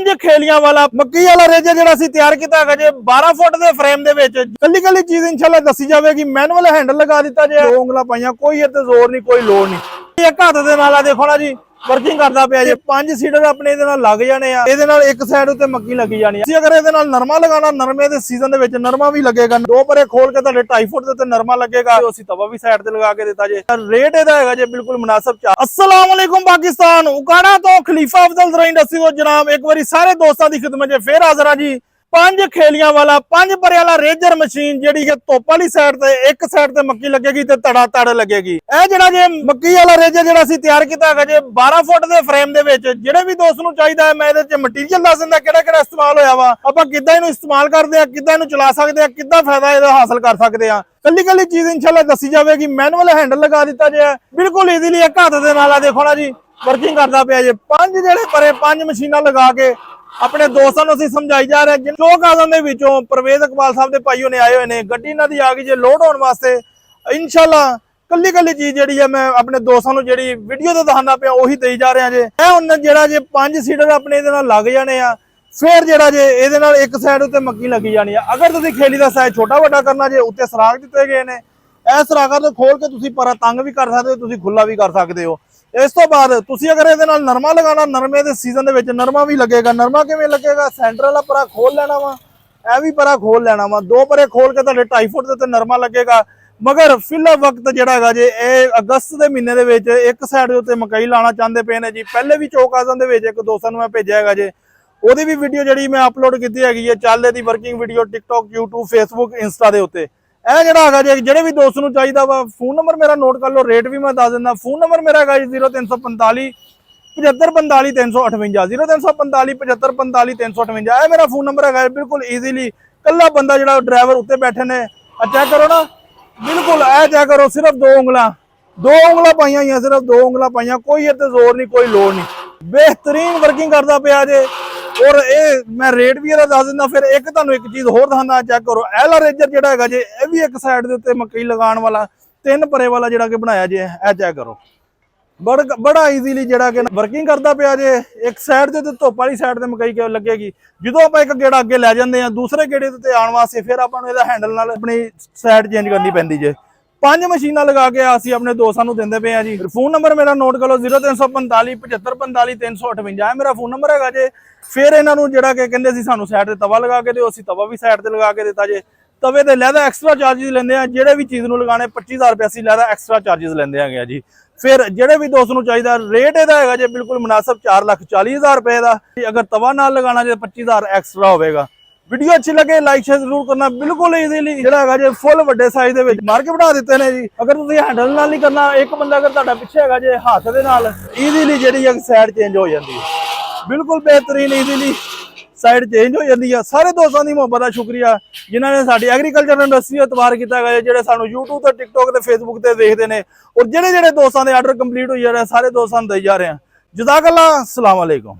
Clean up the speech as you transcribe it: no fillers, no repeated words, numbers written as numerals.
5 ਖੇਲੀਆਂ ਵਾਲਾ ਮੱਕੀ ਵਾਲਾ ਰੇਜਰ ਜਿਹੜਾ ਅਸੀਂ ਤਿਆਰ ਕੀਤਾ ਹੈਗਾ ਜੇ 12 ਫੁੱਟ ਦੇ ਫਰੇਮ ਦੇ ਵਿੱਚ ਕੱਲੀ ਕੱਲੀ ਚੀਜ਼ ਇਨਸ਼ਾਅੱਲਾ ਦੱਸੀ ਜਾਵੇਗੀ। ਮੈਨੂਅਲ ਹੈਂਡਲ ਲਗਾ ਦਿੱਤਾ ਜੇ, 2 ਉਂਗਲਾਂ ਪਾਈਆਂ, ਕੋਈ ਇੱਥੇ ਜ਼ੋਰ ਨਹੀਂ, ਕੋਈ ਲੋੜ ਨਹੀਂ। ਇੱਕ ਹੱਥ ਦੇ ਨਾਲ ਆ ਦੇਖੋ ਨਾ ਜੀ वर्किंग करता पे जे 5 सीडर अपने लग जाने एक साइड उत्ते मक्की लगी जानी है। अगर ये नरमा लगाना नरमे के सीजन दे नरमा भी लगेगा, 2 परे खोल के 2.5 फुट के नरमा लगेगा, तवा भी साइड से लगा के दिता जे। रेट इहदा जे बिल्कुल मुनासिब। अस्सलाम वालेकुम पाकिस्तान, उकाड़ा तो खलीफा अफजल ज़राई इंडस्ट्री को जनाब एक बार सारे दोस्तों की खिदमत च फिर हाज़र जी। 5 खेलियां वाला 5 परे वाला रेजर मशीन जी धुप वाली साइड से एक साइड से मक्की लगेगी ते तड़ा तड़ लगेगी। यह जरा जे मक्की वाला रेजर जरा असीं तैयार किया है जे 12 फुट के फ्रेम दे विच जिहड़े भी दोस्त नूं चाहीदा है मैं इहदे मटीरियल दस दिंदा किहड़ा इस्तेमाल होया वा, आपां किद्दां इहनूं इस्तेमाल करदे आ, किद्दां इहनूं चला सकदे आ, किद्दां फायदा इहदा हासिल कर सकदे आ। कल्ली कल्ली चीज इंशाल्लाह दसी जाएगी। मैनुअल हैंडल लगा दिता जे बिल्कुल ईजीली एक हाथ दे नाल देखो ना जी वर्किंग करता पे जे। 5 जिहड़े परे 5 मशीनां लगा के अपने दोस्तों को असीं समझाई जा रहे हैं। चौक आज़म दे विचों परवेज इकबाल साहब के भाई ने आए हुए हैं, गड्डी इन्हां दी आ गई जे लोड होने वास्ते। इंशाल्लाह कल्ली कल्ली चीज जिहड़ी है मैं अपने दोस्तों को जिहड़ी वीडियो ते दिखाना पिया उही देई जा रहा जे। ए हुण जिहड़ा जे 5 सीडर अपने इहदे नाल लग जाने आ, फिर जिहड़ा जे इहदे नाल एक साइड उत्ते मक्की लगी जानी है। अगर तुसीं खेली दा साइज छोटा वड्डा करना जे उत्ते सराख दिते गए ने, इह सराखा तो खोल के तुसीं परा तंग भी कर सकदे हो, तुसीं खुला भी कर सकदे हो। इस तो बाद तुसीं अगर इहदे नाल नरमा लगाना, नरमे दे सीजन दे विच नरमा भी लगेगा। नरमा किवें लगेगा? सेंटर वाला परा खोल लेना वा, यह भी परा खोल लेना वा, 2 परे खोल के 2.5 फुट ते नरमा लगेगा। मगर फिलहाल वक्त जिहड़ा हैगा जे अगस्त के महीने दे विच एक साइड उत्ते मकई लाना चाहते पे ने जी। पहले भी चौक आज़म दे विच एक दोस्तां नूं मैं भेजिया हैगा जे, ओहदी भी वीडियो जिहड़ी मैं अपलोड कीती हैगी है, चलदे दी working video TikTok, YouTube, Facebook, Insta दे उत्ते। यह जिहड़ा हैगा जे जिहड़े भी दोस्त नूं चाहीदा वा, फोन नंबर मेरा नोट कर लो, रेट भी मैं दस दिंदा। फोन नंबर मेरा हैगा 0345 7545 358 0345 7545 358। यह मेरा फोन नंबर हैगा। बिल्कुल ईजीली कल्ला बंदा जिहड़ा ड्राइवर उत्ते बैठे ने, चेक करो ना बिल्कुल ऐ चेक करो, सिर्फ 2 उंगलां पाइयां ही, सिर्फ 2 उंगलां पाइयां, कोई इत्ते जोर नहीं, कोई लोड़ नहीं, बेहतरीन वर्किंग करता पिया जे। और ये मैं रेट भी दस दिंदा। फिर एक तुहानूं एक चीज़ होर दिखाना, चेक करो एला रेजर जिहड़ा हैगा जे, यह भी एक साइड दे उत्ते मकई लगाण वाला 3 परे वाला जिहड़ा कि बनाया जे। यह चेक करो बड़ा ईजीली जिहड़ा कि वर्किंग करता पिया जे। एक साइड ते धुप वाली साइड ते मकई लगेगी। जो आप एक गेड़ा अगे लै जांदे आ, दूसरे गेड़े ते आउण वास्ते फिर आपां नूं इहदा हैंडल नाल अपनी साइड चेंज करनी पैंदी जे। 5 मशीनां लगा के असीं अपने दोस्तां नूं दिंदे पे आ जी। फोन नंबर मेरा नोट कर लो 0345 7545 358 मेरा फोन नंबर हैगा जे। फिर इन्हां नूं जिहड़ा कि कहंदे सी सानूं साइड ते तवा लगा के दिओ, असीं तवा भी साइड ते लगा के दिता जे। तवे ते लैदा एक्सट्रा चार्जिस लेंदे आ, जिहड़े भी चीज़ नूं लगाने 25000 रुपये असीं लैदा एक्सट्रा चार्जिस लेंदे हैगे जी। फिर जिहड़े भी दोस्त नूं चाहीदा रेट इहदा हैगा जे बिल्कुल मुनासिब 4,40,000 रुपये दा। अगर तवा नाल लगाना जे 25,000 एक्सट्रा होवेगा। वीडियो अच्छी लगे लाइक शेयर जरूर करना। बिल्कुल ईजीली जिहड़ा हैगा जे फुल वड्डे साइज दे विच मार्के बढ़ा दित्ते ने जी। अगर तुसीं हैंडल नाल नहीं करना, एक बंदा अगर तुहाडा पिछे हैगा जे हाथ दे नाल ईजीली जिहड़ी है साइड चेंज हो जाती है। बिल्कुल बेहतरीन ईजीली साइड चेंज हो जाती है। सारे दोस्तों की मुहब्बत का शुक्रिया जिन्होंने साडी एग्रीकल्चर इंडस्ट्री एतबार किया है, जो सानू यूट्यूब ते टिकटॉक ते फेसबुक ते देखते हैं। और जिहड़े जिहड़े दोस्तों के आर्डर कंप्लीट हो जा रहे हैं सारे दोस्तों दई जा रहे हैं। जज़ाकल्लाह, अस्सलाम वालेकुम।